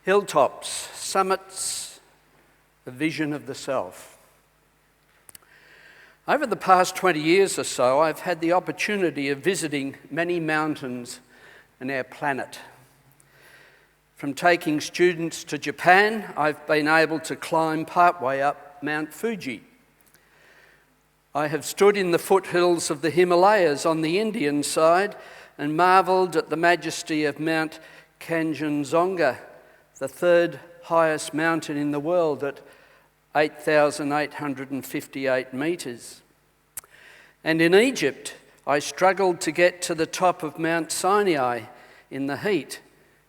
Hilltops, summits, a vision of the self. Over the past 20 years or so, I've had the opportunity of visiting many mountains on our planet. From taking students to Japan, I've been able to climb partway up Mount Fuji. I have stood in the foothills of the Himalayas on the Indian side and marvelled at the majesty of Mount Kanchenjunga, the third highest mountain in the world at 8,858 metres. And in Egypt, I struggled to get to the top of Mount Sinai in the heat,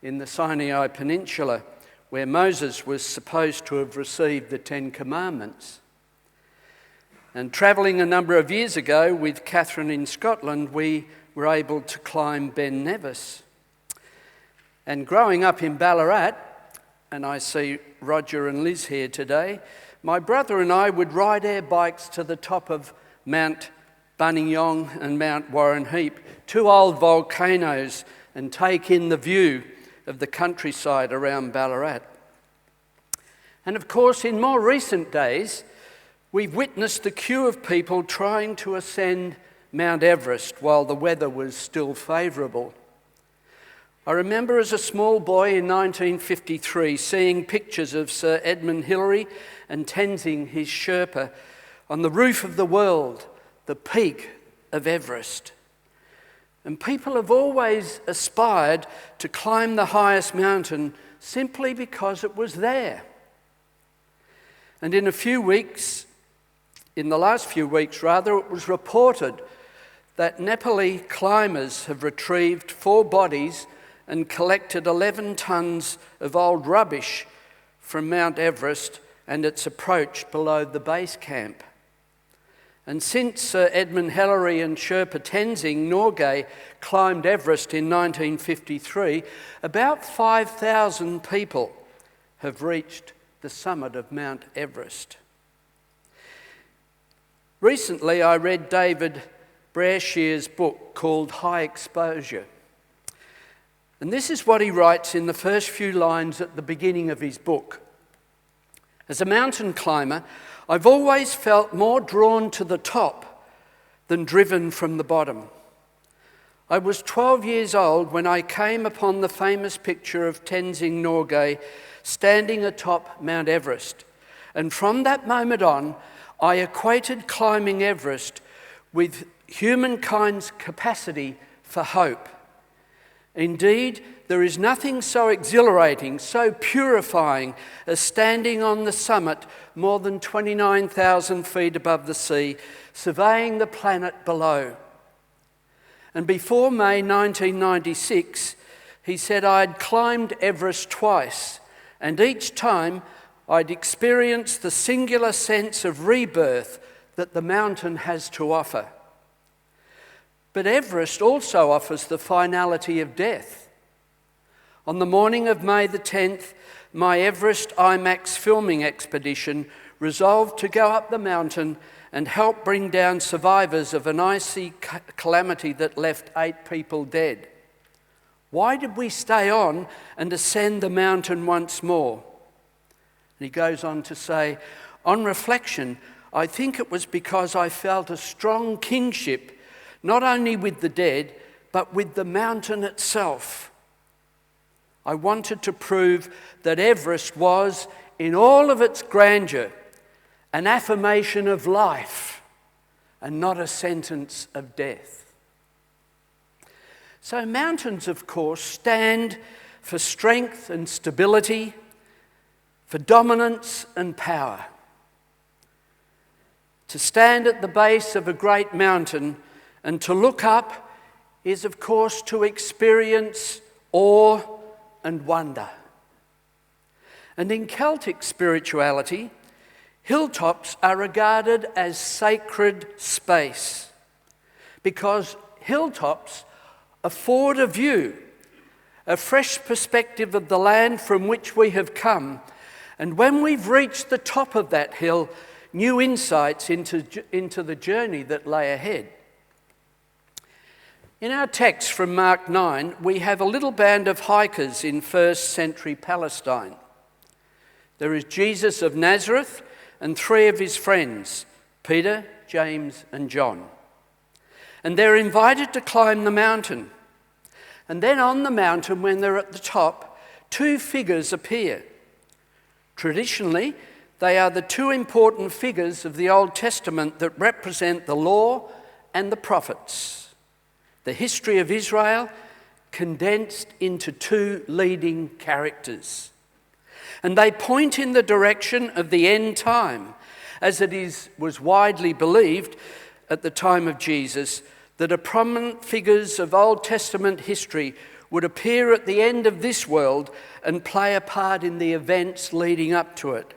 in the Sinai Peninsula, where Moses was supposed to have received the Ten Commandments. And travelling a number of years ago with Catherine in Scotland, we were able to climb Ben Nevis. And growing up in Ballarat, and I see Roger and Liz here today, my brother and I would ride our bikes to the top of Mount Buninyong and Mount Warrenheip, two old volcanoes, and take in the view of the countryside around Ballarat. And of course, in more recent days, we've witnessed the queue of people trying to ascend Mount Everest while the weather was still favourable. I remember as a small boy in 1953 seeing pictures of Sir Edmund Hillary and Tenzing, his Sherpa, on the roof of the world, the peak of Everest. And people have always aspired to climb the highest mountain simply because it was there. And in the last few weeks, it was reported that Nepali climbers have retrieved 4 bodies and collected 11 tonnes of old rubbish from Mount Everest and its approach below the base camp. And since Sir Edmund Hillary and Sherpa Tenzing Norgay climbed Everest in 1953, about 5,000 people have reached the summit of Mount Everest. Recently, I read David Brashear's book called High Exposure. And this is what he writes in the first few lines at the beginning of his book. As a mountain climber, I've always felt more drawn to the top than driven from the bottom. I was 12 years old when I came upon the famous picture of Tenzing Norgay standing atop Mount Everest. And from that moment on, I equated climbing Everest with humankind's capacity for hope. Indeed, there is nothing so exhilarating, so purifying as standing on the summit more than 29,000 feet above the sea, surveying the planet below. And before May 1996, he said I'd climbed Everest twice, and each time I'd experienced the singular sense of rebirth that the mountain has to offer. But Everest also offers the finality of death. On the morning of May the 10th, my Everest IMAX filming expedition resolved to go up the mountain and help bring down survivors of an icy calamity that left 8 people dead. Why did we stay on and ascend the mountain once more? And he goes on to say, on reflection, I think it was because I felt a strong kinship not only with the dead, but with the mountain itself. I wanted to prove that Everest was, in all of its grandeur, an affirmation of life and not a sentence of death. So mountains, of course, stand for strength and stability, for dominance and power. To stand at the base of a great mountain and to look up is, of course, to experience awe and wonder. And in Celtic spirituality, hilltops are regarded as sacred space because hilltops afford a view, a fresh perspective of the land from which we have come. And when we've reached the top of that hill, new insights into the journey that lay ahead. In our text from Mark 9, we have a little band of hikers in first century Palestine. There is Jesus of Nazareth and three of his friends, Peter, James and John. And they're invited to climb the mountain. And then on the mountain, when they're at the top, two figures appear. Traditionally, they are the two important figures of the Old Testament that represent the law and the prophets. The history of Israel condensed into two leading characters. And they point in the direction of the end time, as was widely believed at the time of Jesus that a prominent figures of Old Testament history would appear at the end of this world and play a part in the events leading up to it.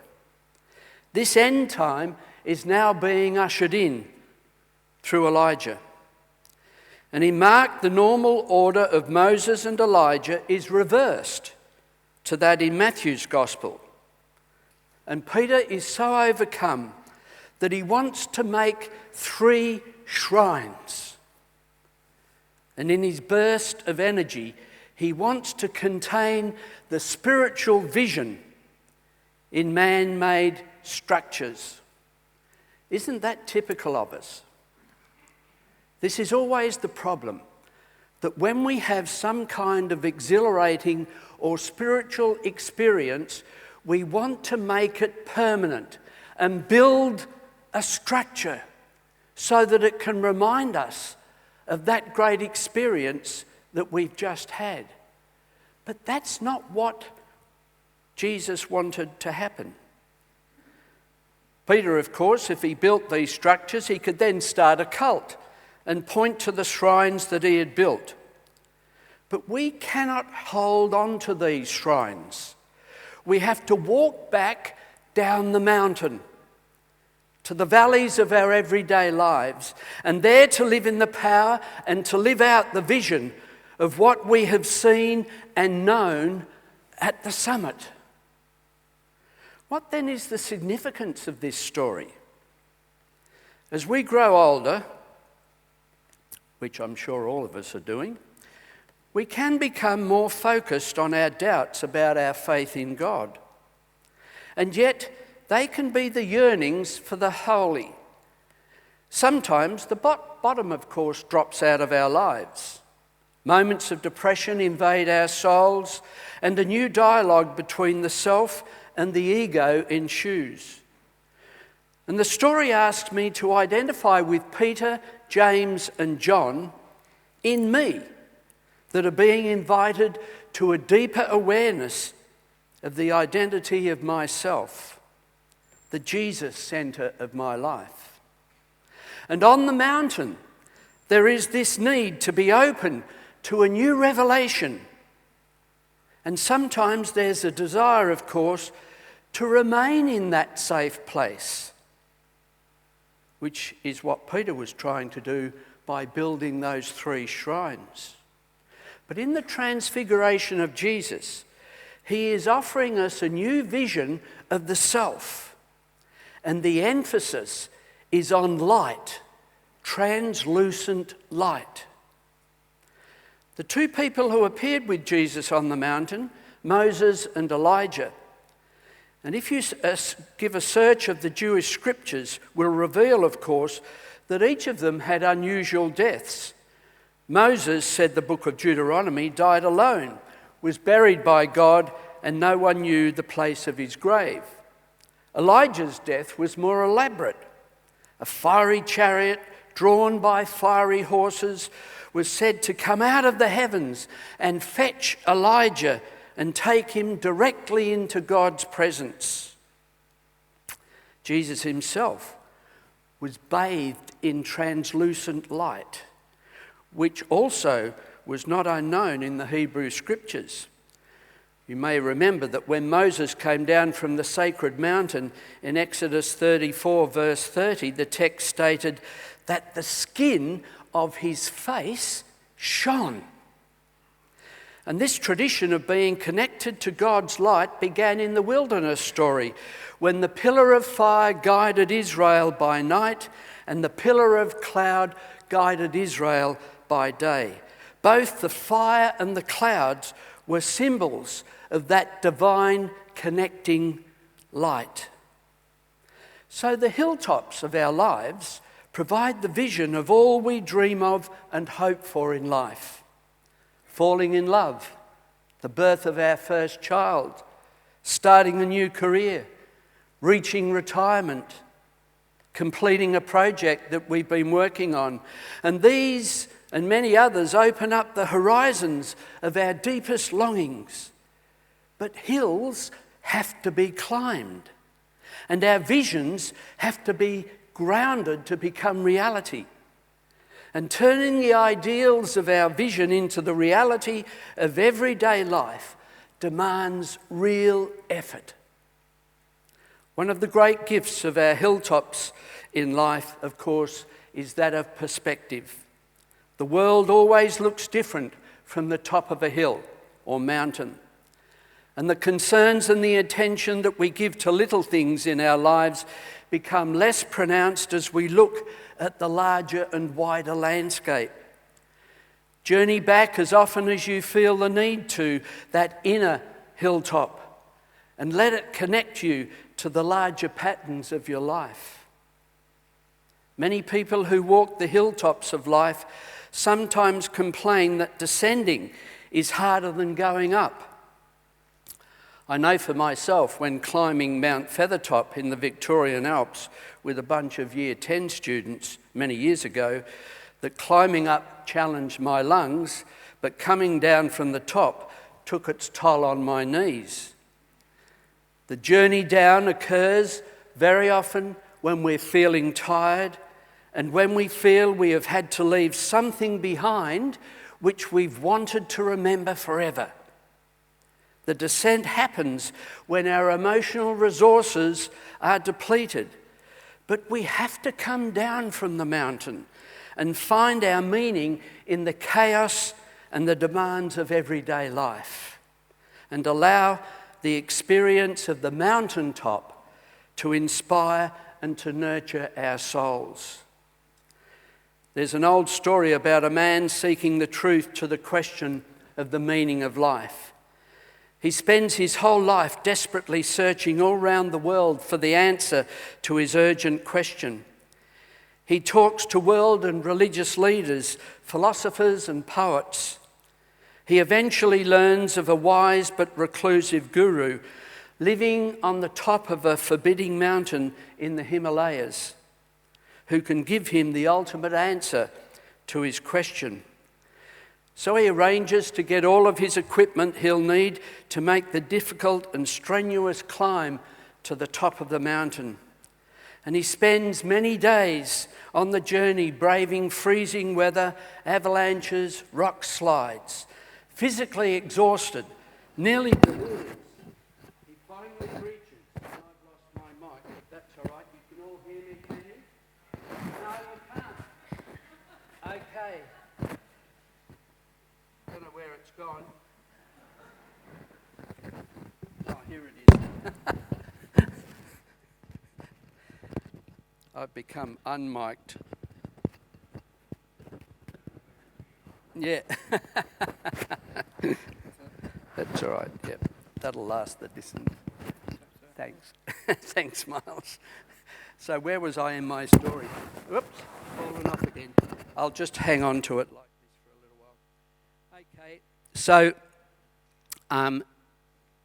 This end time is now being ushered in through Elijah. And in Mark, the normal order of Moses and Elijah is reversed to that in Matthew's Gospel. And Peter is so overcome that he wants to make 3 shrines. And in his burst of energy, he wants to contain the spiritual vision in man-made structures. Isn't that typical of us? This is always the problem, that when we have some kind of exhilarating or spiritual experience, we want to make it permanent and build a structure so that it can remind us of that great experience that we've just had. But that's not what Jesus wanted to happen. Peter, of course, if he built these structures, he could then start a cult and point to the shrines that he had built. But we cannot hold on to these shrines. We have to walk back down the mountain to the valleys of our everyday lives, and there to live in the power and to live out the vision of what we have seen and known at the summit. What then is the significance of this story? As we grow older, which I'm sure all of us are doing, we can become more focused on our doubts about our faith in God. And yet, they can be the yearnings for the holy. Sometimes the bottom, of course, drops out of our lives. Moments of depression invade our souls, and a new dialogue between the self and the ego ensues. And the story asks me to identify with Peter, James and John in me that are being invited to a deeper awareness of the identity of myself, the Jesus centre of my life. And on the mountain, there is this need to be open to a new revelation. And sometimes there's a desire, of course, to remain in that safe place, which is what Peter was trying to do by building those 3 shrines. But in the transfiguration of Jesus, he is offering us a new vision of the self. And the emphasis is on light, translucent light. The 2 people who appeared with Jesus on the mountain, Moses and Elijah. And if you give a search of the Jewish scriptures, will reveal, of course, that each of them had unusual deaths. Moses, said the book of Deuteronomy, died alone, was buried by God, and no one knew the place of his grave. Elijah's death was more elaborate. A fiery chariot drawn by fiery horses was said to come out of the heavens and fetch Elijah and take him directly into God's presence. Jesus himself was bathed in translucent light, which also was not unknown in the Hebrew scriptures. You may remember that when Moses came down from the sacred mountain in Exodus 34 verse 30, the text stated that the skin of his face shone. And this tradition of being connected to God's light began in the wilderness story, when the pillar of fire guided Israel by night and the pillar of cloud guided Israel by day. Both the fire and the clouds were symbols of that divine connecting light. So the hilltops of our lives provide the vision of all we dream of and hope for in life. Falling in love, the birth of our first child, starting a new career, reaching retirement, completing a project that we've been working on. And these and many others open up the horizons of our deepest longings. But hills have to be climbed, and our visions have to be grounded to become reality. And turning the ideals of our vision into the reality of everyday life demands real effort. One of the great gifts of our hilltops in life, of course, is that of perspective. The world always looks different from the top of a hill or mountain. And the concerns and the attention that we give to little things in our lives become less pronounced as we look at the larger and wider landscape. Journey back as often as you feel the need to that inner hilltop and let it connect you to the larger patterns of your life. Many people who walk the hilltops of life sometimes complain that descending is harder than going up. I know for myself, when climbing Mount Feathertop in the Victorian Alps with a bunch of Year 10 students many years ago, that climbing up challenged my lungs, but coming down from the top took its toll on my knees. The journey down occurs very often when we're feeling tired and when we feel we have had to leave something behind which we've wanted to remember forever. The descent happens when our emotional resources are depleted, but we have to come down from the mountain and find our meaning in the chaos and the demands of everyday life, and allow the experience of the mountaintop to inspire and to nurture our souls. There's an old story about a man seeking the truth to the question of the meaning of life. He spends his whole life desperately searching all around the world for the answer to his urgent question. He talks to world and religious leaders, philosophers and poets. He eventually learns of a wise but reclusive guru living on the top of a forbidding mountain in the Himalayas, who can give him the ultimate answer to his question. So he arranges to get all of his equipment he'll need to make the difficult and strenuous climb to the top of the mountain. And he spends many days on the journey braving freezing weather, avalanches, rock slides. Physically exhausted, nearly delirious, he finally reaches, and I've lost my mic, that's all right, you can all hear me, can you? No, you can't. Okay. Don't know where it's gone. Oh, here it is. I've become unmiked. Yeah. That's all right, yep. That'll last the distance. Thanks. Thanks, Miles. So where was I in my story? Whoops, fallen off again. I'll just hang on to it like this for a little while. Okay, so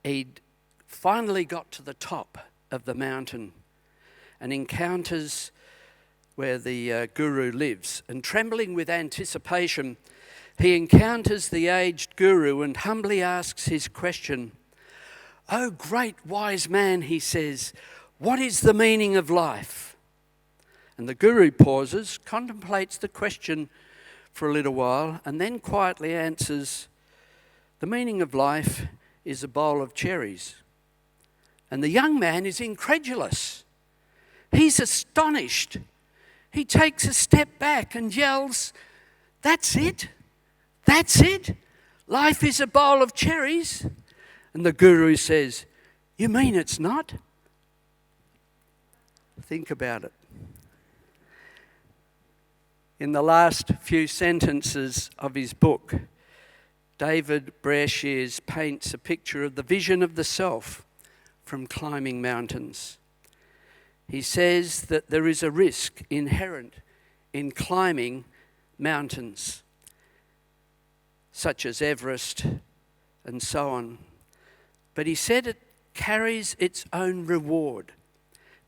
he'd finally got to the top of the mountain and encounters where the guru lives. And trembling with anticipation, he encounters the aged guru and humbly asks his question. "Oh, great wise man," he says, "what is the meaning of life?" And the guru pauses, contemplates the question for a little while, and then quietly answers, "The meaning of life is a bowl of cherries." And the young man is incredulous. He's astonished. He takes a step back and yells, "That's it? That's it? Life is a bowl of cherries?" And the guru says, "You mean it's not?" Think about it. In the last few sentences of his book, David Brashears paints a picture of the vision of the self from climbing mountains. He says that there is a risk inherent in climbing mountains, such as Everest and so on. But he said it carries its own reward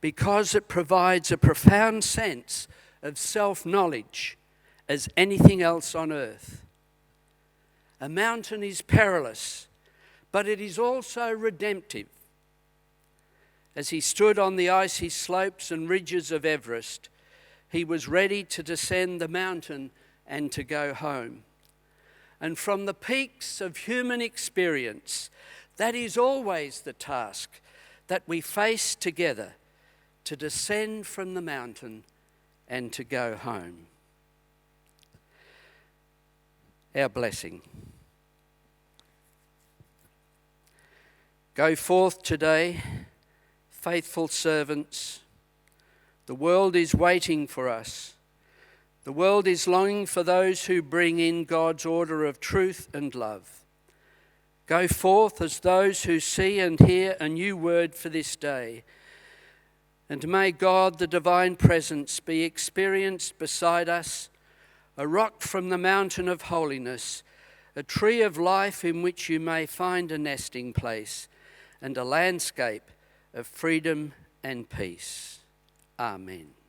because it provides a profound sense of self-knowledge as anything else on earth. A mountain is perilous, but it is also redemptive. As he stood on the icy slopes and ridges of Everest, he was ready to descend the mountain and to go home. And from the peaks of human experience, that is always the task that we face together, to descend from the mountain and to go home. Our blessing. Go forth today, faithful servants. The world is waiting for us. The world is longing for those who bring in God's order of truth and love. Go forth as those who see and hear a new word for this day. And may God, the divine presence, be experienced beside us, a rock from the mountain of holiness, a tree of life in which you may find a nesting place, and a landscape of freedom and peace. Amen.